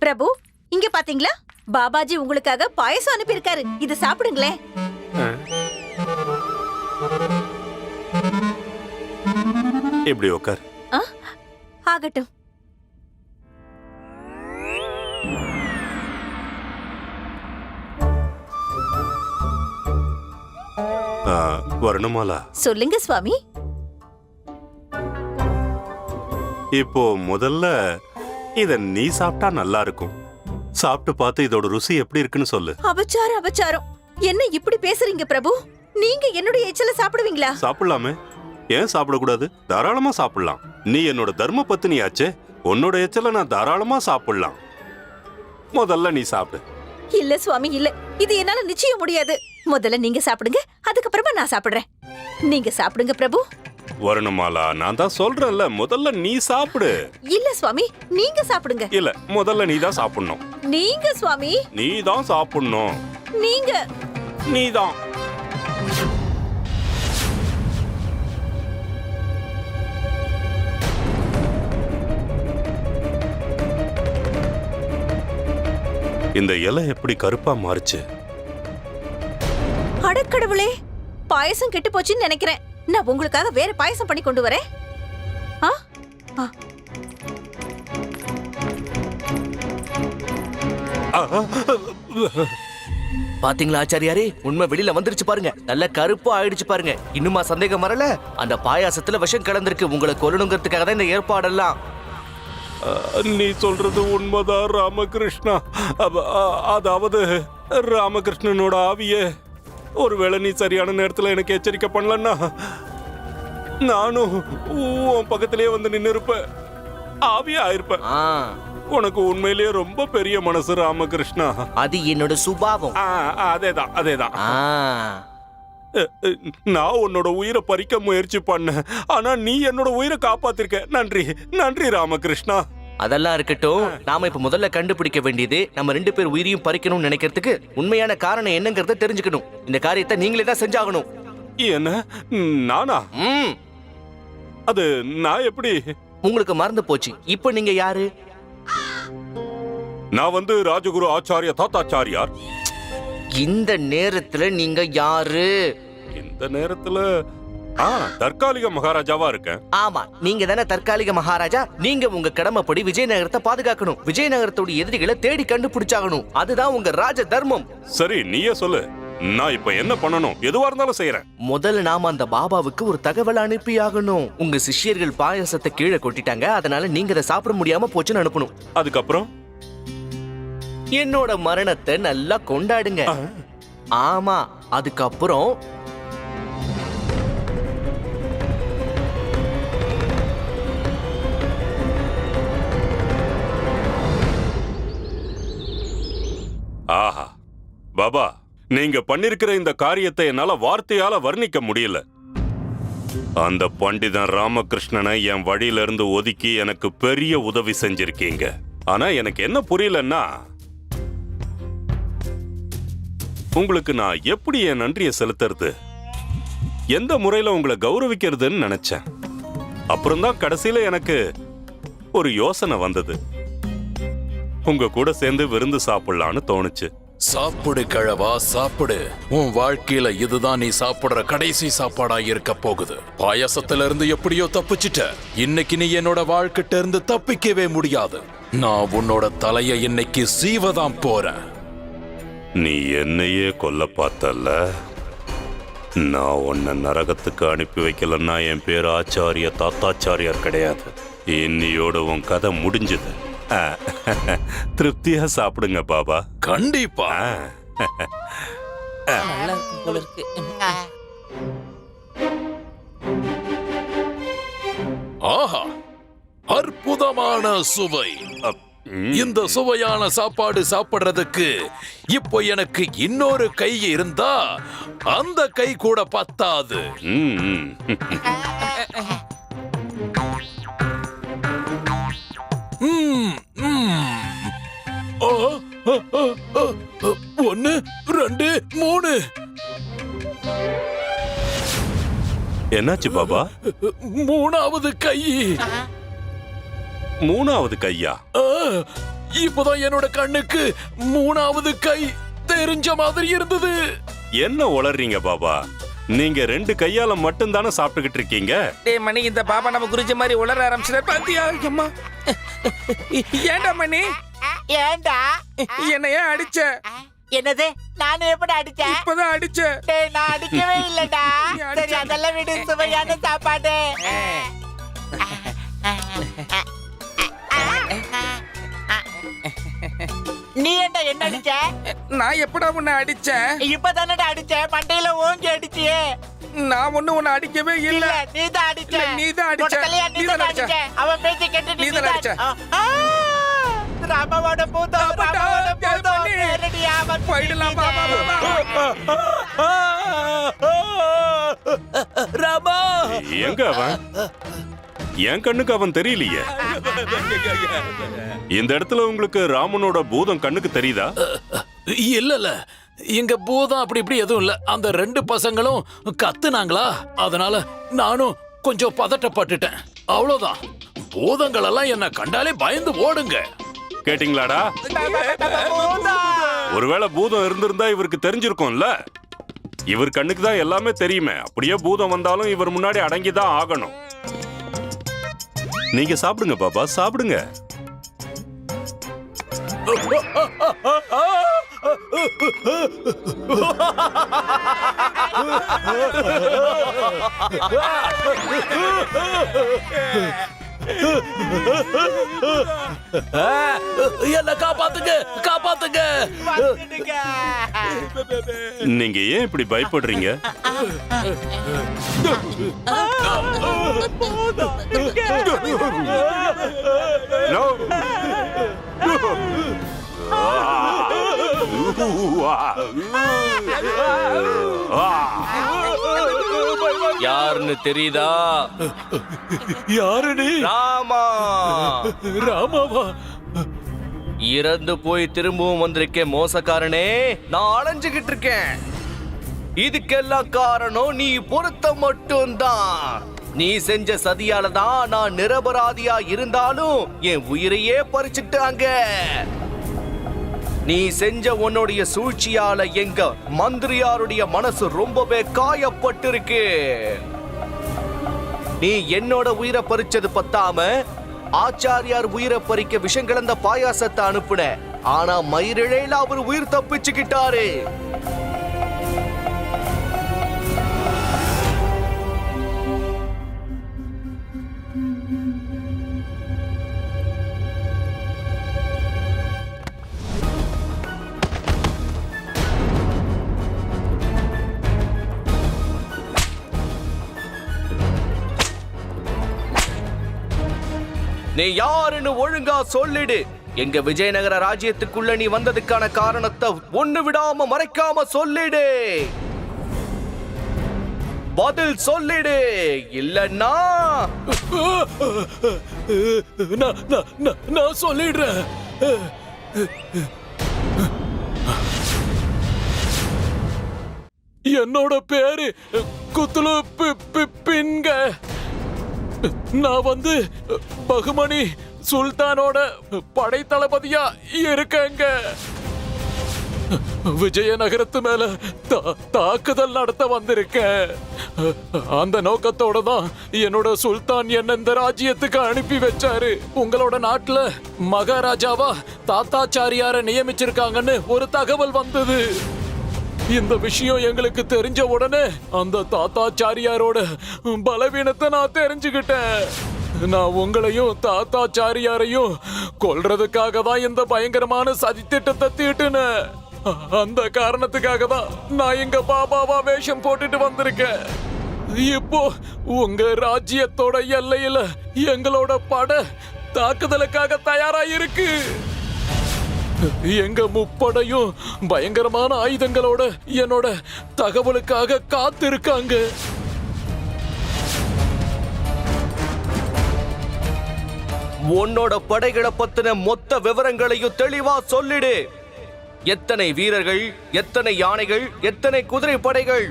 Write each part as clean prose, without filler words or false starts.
பிரபு, இங்க பாத்தீங்களா? பாபாஜி உங்களுக்காக பாயசம் அனுப்பியிருக்காரு. இத சாப்பிடுங்களேன். இப்படி உட்கார். ஆகட்டும். வரணுமாலா? சொல்லுங்க சுவாமி. இப்போ முதல்ல இத நீ சாப்பிட்டா நல்லா இருக்கும். சாப்பிட்டு பார்த்து இதோட ருசி எப்படி இருக்குன்னு சொல்லு. அபச்சாரம், அபச்சாரம். என்ன இப்படி பேசுறீங்க பிரபு? நீங்க என்னுடைய எச்சல சாப்பிடுவீங்களா? சாப்பிடலாமே, ஏன் சாப்பிடக்கூடாது? தாராளமா சாப்பிடலாம். நீ என்னோட தர்ம பத்தினியாச்சே, உன்னோட எச்சல நான் தாராளமா சாப்பிடலாம். முதல்ல நீ சாப்பிடு. இல்ல சுவாமி, இல்ல. இது என்னால நிச்சயம் முடியாது. முதல்ல நீங்க சாப்பிடுங்க, அதுக்கப்புறமா நான் சாப்பிடுறேன். நீங்க சாப்பிடுங்க பிரபு. வரணுமாலா, நான் தான் சொல்றேன்ல, முதல்ல நீ சாப்பிடு. இல்ல சுவாமி, நீங்க சாப்பிடுங்க. இல்ல, முதல்ல நீ தான் சாப்பிடணும். நீங்க சுவாமி. நீ தான் சாப்பிடணும். நீங்க. நீ தான். இந்த இலை எப்படி கருப்பா மாறுச்சு? அடக்கடவுளே, பாயசம் கெட்டு போச்சுன்னு நினைக்கிறேன். நான் உங்களுக்காக வேற பாயசம் பண்ணி கொண்டு வரேன். பாத்தீங்களா ஆச்சாரியாரே, உண்மை வெளியில வந்துருச்சு பாருங்க. நல்ல கருப்பு ஆயிடுச்சு பாருங்க. இன்னுமா சந்தேகம் வரல? அந்த பாயாசத்துல விஷம் கலந்திருக்கு. உங்களை கொல்லணுங்கிறதுக்காக தான் இந்த ஏற்பாடெல்லாம். நீ சொல்றது உண்மைதான் ராமகிருஷ்ணா. அதாவது ராமகிருஷ்ணனோட ஆவியே, ஒருவேளை நீ சரியான நேரத்துல எனக்கு எச்சரிக்கை பண்ணலன்னா நானும் உன் பக்கத்திலேயே வந்து நின்னு இருப்பேன், ஆவியா ஆயிருப்பேன். உனக்கு உண்மையிலேயே ரொம்ப பெரிய மனசு ராமகிருஷ்ணா. அது என்னோட சுபாவம். அதேதான், அதேதான். நான் உன்னோட உயிரை பறிக்க முயற்சி பண்ண, ஆனா நீ என்னோட உயிரை காப்பாத்திருக்க. நன்றி, நன்றி ராமகிருஷ்ணா. அதெல்லாம் இருக்கட்டும். நாம இப்ப முதல்ல கண்டுபிடிக்க வேண்டியது, நம்ம 2 பேர் உயிரையும் பறிக்கணும்னு நினைக்கிறதுக்கு உண்மையான காரணம் என்னங்கறத தெரிஞ்சுக்கணும். இந்த காரியத்தை நீங்களே தான் செஞ்சாகணும். என்ன, நானா? அது நான் எப்படி? உங்களுக்கு மறந்து போச்சு. இப்ப நீங்க யாரு? நான் வந்து ராஜகுரு ஆச்சாரிய தாத்தாச்சாரியார். இந்த நேரத்துல நீங்க யாரு? இந்த நேரத்துல தற்காலிக மகாராஜாவா இருக்கேன். ஆமா, நீங்க தானே தற்காலிக மகாராஜா. நீங்க உங்க கடமைப்படி விஜயநகரத்தை பாதுகாக்கணும். விஜயநகரத்தோட எதிரிகளை தேடி கண்டுபிடிச்சாகணும். அதுதான் உங்க ராஜ தர்மம். சரி, நீயே சொல்லு, நான் இப்ப என்ன பண்ணணும்? எதுவா இருந்தாலும் செய்யறேன். முதல்ல நாம அந்த பாபாவுக்கு ஒரு தகவல் அனுப்பி ஆகணும். உங்க சிஷ்யர்கள் பாயாசத்தை கீழே கொட்டிட்டாங்க, அதனால நீங்க அதை சாப்பிட முடியாம போச்சுன்னு அனுப்பணும். அதுக்கப்புறம் என்னோட மரணத்தை நல்லா கொண்டாடுங்க. ஆமா, அதுக்கப்புறம் ஆஹா பாபா, நீங்க பண்ணிருக்கிற இந்த காரியத்தை என்னால வார்த்தையால வர்ணிக்க முடியல. அந்த பண்டிதன் ராமகிருஷ்ணனை என் வழியில இருந்து ஒதுக்கி எனக்கு பெரிய உதவி செஞ்சிருக்கீங்க. ஆனா எனக்கு என்ன புரியலன்னா, உங்களுக்கு நான் எப்படி என் நன்றியை செலுத்துறது, எந்த முறையில உங்களை கௌரவிக்கிறதுன்னு நினைச்சேன். அப்புறம்தான் கடைசியில எனக்கு ஒரு யோசனை வந்தது. உங்க கூட சேர்ந்து விருந்து சாப்பிடலான்னு தோணுச்சு. சாப்பிடு கிழவா, சாப்பிடு. உன் வாழ்க்கையில இதுதான் நீ சாப்பிடுற கடைசி சாப்பாடா இருக்க போகுது. பாயாசத்துல இருந்து எப்படியோ தப்பிச்சிட்ட. இன்னைக்கு நீ என்னோட வாழ்க்கிட்ட இருந்து தப்பிக்கவே முடியாது. நான் உன்னோட தலையை இன்னைக்கு சீவதான் போறேன். நீ என்னையே கொல்ல பார்த்தல்ல, நான் உன்னை நரகத்துக்கு அனுப்பி வைக்கலன்னா என் பேர் ஆச்சாரிய தாத்தாச்சாரியார் கிடையாது. இன்னியோட உன் கதை முடிஞ்சது. திருப்தியா சாப்பிடுங்க பாபா. கண்டிப்பா. ஆஹா, அற்புதமான சுவை. இந்த சுவையான சாப்பாடு சாப்பிடுறதுக்கு இப்போ எனக்கு இன்னொரு கை இருந்தா அந்த கை கூட பத்தாது. ஒன்னு, 2, 3. என்னாச்சு பாபா? 3வது கை. மூணாவது கையா? இப்பதான் என்னோட கண்ணுக்கு மூணாவது கை தெரிஞ்ச மாதிரி இருந்தது. என்ன உளறீங்க பாபா? நீங்க 2 கையால மட்டும் தானே சாப்பிட்டுக்கிட்டு இருக்கீங்க. டேய் மணி, இந்த பாபா நம்ம குறிச்ச மாதிரி உளர ஆரம்பிச்சிட்டார் பாத்தியா? அம்மா, ஏன்டா மணி? ஏண்டா என்ன ஏன் அடிச்ச? என்னது? நானும் எப்படி அடிச்சேன்? இப்பதான் அடிச்ச. டேய், நான் அடிக்கவே இல்லடா. நீ அடிச்ச. சரி, அதெல்லாம் விடு. சுவையான சாப்பாடு. நீ ஏன்டா என்ன அடிச்ச? நான் எப்படா உன்னை அடிச்சேன்? இப்பதானடா அடிச்சேன். மண்டையில ஓங்கி அடிச்சியே. நான் ஒண்ணு உன்னை அடிக்கவே இல்ல. இல்ல, நீதான் அடிச்ச. இல்ல, நீதான் அடிச்ச. மொட்டக்கல்லையா, நீதான் நீதான் அடிச்ச. அடிச்ச. அவன் பேச்சை கேட்டு நீதான் அடிச்ச. ராமாவோட பூதம், ஆமாடா, ராமாவோட கேள் பூதம். பண்ணி. நேரடியா அவன் போயிடலாம் பாபா, பாபா. ராமா! எங்க அவன்? என் கண்ணுக்கு அவன் தெரியலையே. இந்த இடத்துல உங்களுக்கு ராமனோட பூதம் கண்ணுக்கு தெரியுதா? இல்ல இங்க பூதம் அப்படி இப்படி எதுவும் இல்ல. அந்த 2 பசங்களும் கத்துனாங்களா, அதனால நானும் கொஞ்சம் பதட்டப்பட்டுட்டேன், அவ்வளவுதான். பூதங்கள் எல்லாம் என்ன கண்டாலே பயந்து ஓடுங்க. கேட்டிங்களாடா? ஒருவேளை பூதம் இருந்திருந்தா இவருக்கு தெரிஞ்சிருக்கும்ல. இவர் கண்ணுக்கு தான் எல்லாமே தெரியுமே. அப்படியே பூதம் வந்தாலும் இவர் முன்னாடி அடங்கிதான் ஆகணும். நீங்க சாப்பிடுங்க பாபா, சாப்பிடுங்க. என்ன காப்பாத்துங்க, காப்பாத்துங்க! நீங்க ஏன் இப்படி பயப்படுறீங்க? No. யாருன்னு தெரியுதா? யாருன்னு? ராமா! ராமாவா? இறந்து போய் திரும்பவும் வந்திருக்கேன் மோசக்காரனே. நான் அலைஞ்சுகிட்டு இருக்கேன். இதுக்கெல்லாம் காரணம் நீ பொறுத்த மட்டும்தான். நீ செஞ்ச சதியால தான் நான் நிரபராதியா இருந்தாலும் என் உயிரையே பறிச்சுட்டாங்க. நீ செஞ்ச உன்னுடைய சூழ்ச்சியால எங்க மந்திரியாருடைய மனசு ரொம்பவே காயப்பட்டிருக்கு. நீ என்னோட உயிரை பறிச்சது பத்தாம ஆச்சாரியார் உயிரை பறிக்க விஷம் கலந்த பாயாசத்தை அனுப்புன. ஆனா மயிரிழையில அவர் உயிர் தப்பிச்சுக்கிட்டாரு. நீ யாருன்னு ஒழுங்கா சொல்லிடு. எங்க விஜயநகர ராஜ்யத்துக்குள்ள நீ வந்ததுக்கான காரணத்தை ஒண்ணு விடாம மறைக்காம சொல்லிடு. பதில் சொல்லிடு, இல்லன்னா நான் சொல்லிடுறேன். என்னோட பேரு குத்துலு பின்க. நான் பகுமணி சுல்தானோட படைத்தளபதியா இருக்கேங்க. விஜயநகரத்து மேல தாக்குதல் நடத்த வந்திருக்கேன். அந்த நோக்கத்தோட தான் என்னோட சுல்தான் என்ன இந்த ராஜ்யத்துக்கு அனுப்பி வச்சாரு. உங்களோட நாட்டுல மகாராஜாவா தாத்தாச்சாரியார நியமிச்சிருக்காங்கன்னு ஒரு தகவல் வந்தது. இந்த விஷயம் எங்களுக்கு தெரிஞ்ச உடனே அந்த தாத்தாச்சாரியாரோட பலவீனத்தை நான் தெரிஞ்சுக்கிட்டேன். நான் உங்களையும் தாத்தாச்சாரியாரையும் கொல்றதுக்காக தான் இந்த பயங்கரமான சதித்திட்டத்தை தீட்டுனேன். அந்த காரணத்துக்காக தான் நான் எங்க பாபாவா வேஷம் போட்டுட்டு வந்திருக்கேன். இப்போ உங்க ராஜ்யத்தோட எல்லையில எங்களோட படை தாக்குதலுக்காக தயாரா இருக்கு. எங்க முப்படையும் பயங்கரமான ஆயுதங்களோட என்னோட தகவலுக்காக காத்திருக்காங்க. உன்னோட படைகளை பத்தின மொத்த விவரங்களையும் தெளிவா சொல்லிடு. எத்தனை வீரர்கள், எத்தனை யானைகள், எத்தனை குதிரை படைகள்,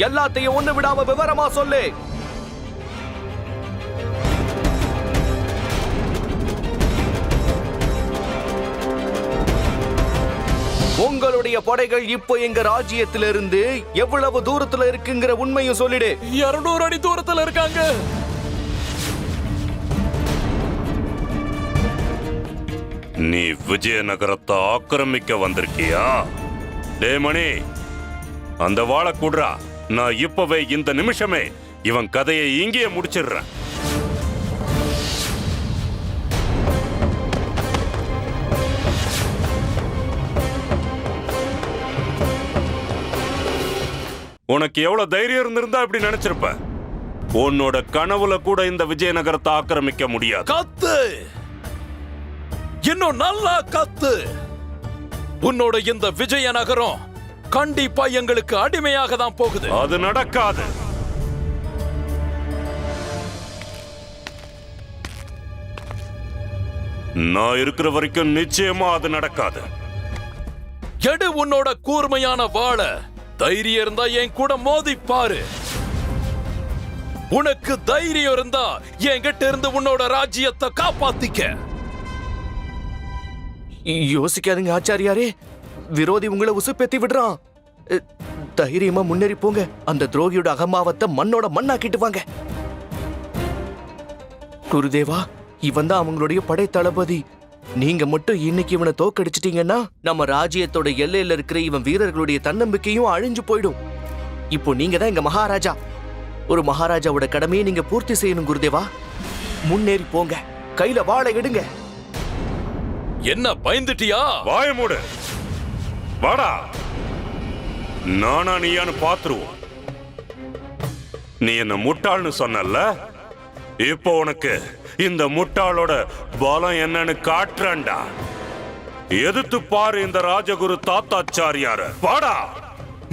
எல்லாத்தையும் ஒண்ணு விடாம விவரமா சொல்லு. உங்களுடைய படைகள் இப்போ எங்க ராஜ்யத்திலிருந்து எவ்வளவு தூரத்துல இருக்குங்கிற உண்மையும் சொல்லிடு. 200 அடி தூரத்துல இருக்காங்க. நீ விஜயநகரத்தை ஆக்கிரமிக்க வந்திருக்கியா? டேமணி, அந்த வாளை குடுறா. நான் இப்பவே இந்த நிமிஷமே இவன் கதையை இங்கேயே முடிச்சிடுறேன். உனக்கு எவ்வளவு தைரியம் இருந்திருந்தா இப்படி நினைச்சிருப்ப? உன்னோட கனவுல கூட இந்த விஜயநகரத்தை ஆக்கிரமிக்க முடியாது. கத்து, இன்னும் நல்லா கத்து. உன்னோட இந்த விஜயநகரம் கண்டிப்பா எங்களுக்கு அடிமையாக தான் போகுது. அது நடக்காது. நான் இருக்கிற வரைக்கும் நிச்சயமா அது நடக்காது. எடு உன்னோட கூர்மையான வாளை. தைரியம் இருந்தா என் கூட மோதி பாரு. உனக்கு தைரியம் இருந்தா என்கிட்ட இருந்து உன்னோட ராஜ்யத்தை காப்பாத்திக்க. யோசிக்காதீங்க ஆச்சாரியாரே, விரோதி உங்களை உசுப்பேத்தி விடுறான். தைரியமா முன்னேறி போங்க. அந்த துரோகியோட அகம்பாவத்தை மண்ணோட மண்ணாக்கிட்டு வாங்க. குருதேவா, இவன் தான் அவங்களுடைய படை தளபதி. நீங்க மட்டும் இன்னைக்கு இவனை தோக்கடிச்சிட்டீங்கன்னா நம்ம ராஜ்யத்தோட எல்லையில இருக்கிற இவன் வீரர்களுடைய தன்னம்பிக்கையும் அழிஞ்சு போயிடும். இப்போ நீங்க தான் எங்க மகாராஜா. ஒரு மகாராஜாவோட கடமையை நீங்க பூர்த்தி செய்யணும் குருதேவா. முன்னேறி போங்க, கையில வாளை எடுங்க. என்ன பயந்துட்டியா? வாய மூடு. வாடா, நானா நீயான்னு பாத்துருவோம். நீ என்ன முட்டாள்னு சொன்னல்ல, இப்போ உனக்கு இந்த முட்டாளோட பலம் என்னன்னு காட்டுறேன்டா. எதிர்த்து பாரு இந்த ராஜகுரு தாத்தாச்சாரியார. வாடா.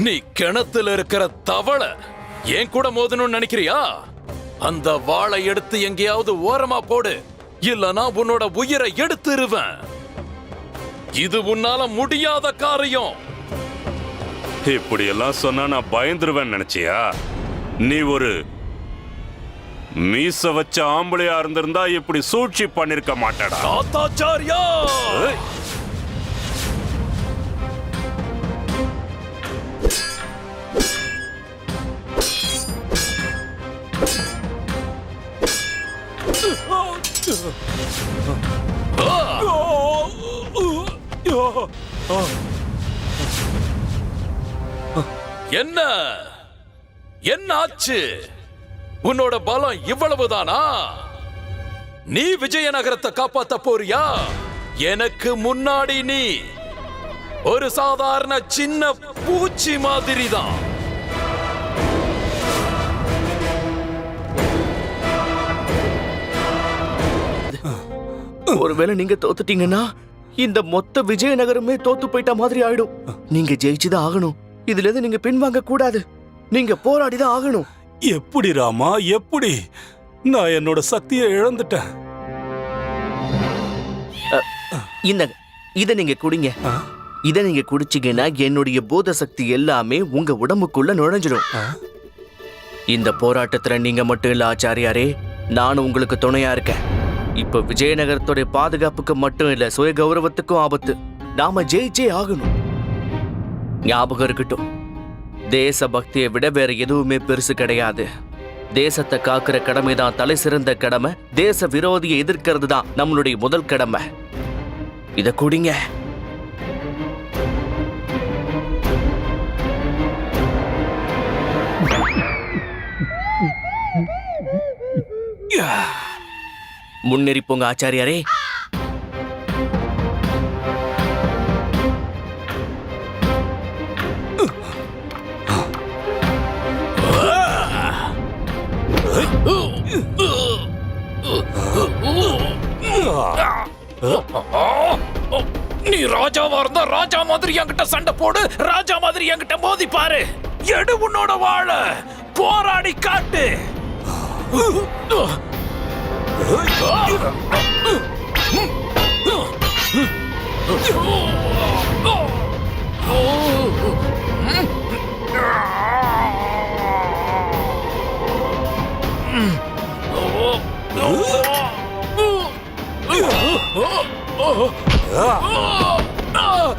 நீ கிணத்துல இருக்கிற தவளை என் கூட மோதணும்னு நினைக்கிறியா? அந்த வாளை எடுத்து எங்கேயாவது ஓரமா போடு, இல்லனா உன்னோட உயிரை எடுத்துருவேன். இது உன்னால முடியாத காரியம். இப்படி எல்லாம் சொன்னா நான் பயந்துருவேன் நினைச்சியா? நீ ஒரு மீச வச்ச ஆம்பளையா இருந்திருந்தா இப்படி சூழ்ச்சி பண்ணிருக்க மாட்டடா. தாத்தாச்சாரியா, என்ன என்ன ஆச்சு? உன்னோட பலம் இவ்வளவுதானா? நீ விஜயநகரத்தை காப்பாத்த போறியா? எனக்கு முன்னாடி நீ ஒரு சாதாரண சின்ன பூச்சி மாதிரி தான். ஒருவேளை நீங்க தோத்துட்டீங்கன்னா இந்த மொத்த விஜயநகரமே தோத்து போயிட்ட மாதிரி ஆயிடும். நீங்க ஜெயிச்சுதான் ஆகணும். இதுல இருந்து நீங்க பின்வாங்க கூடாது. நீங்க போராடிதான் ஆகணும். எப்படி ராமா, எப்படி? நான் என்னோட சக்தியை இழந்துட்டேன். இத நீங்க குடிங்க. இத நீங்க குடிச்சீங்கன்னா என்னுடைய பூத சக்தி எல்லாமே உங்க உடம்புக்குள்ள நுழைஞ்சிடும். இந்த போராட்டத்துல நீங்க மட்டும் இல்ல ஆச்சாரியாரே, நானும் உங்களுக்கு துணையா இருக்கேன். இப்ப விஜயநகரத்துடைய பாதுகாப்புக்கு மட்டும் இல்ல, சுய கௌரவத்துக்கும் ஆபத்து. நாம ஜெயிச்சே ஆகணும். ஞாபகம் இருக்கட்டும், தேச பக்தியை விட வேற எதுவுமே பெருசு கிடையாது. தேசத்தை காக்கிற கடமை தான் தலை சிறந்த கடமை. தேச விரோதியை எதிர்க்கிறது தான் நம்மளுடைய முதல் கடமை. இத குடிங்க. முன்னேறி போங்க ஆச்சாரியாரே. நீ ராஜாவா இருந்தா ராஜா மாதிரி என்கிட்ட சண்டை போடு, ராஜா மாதிரி என்கிட்ட மோதி பாரு. எடு உன்னோட வாளை, போராடி காட்டு. ஆ!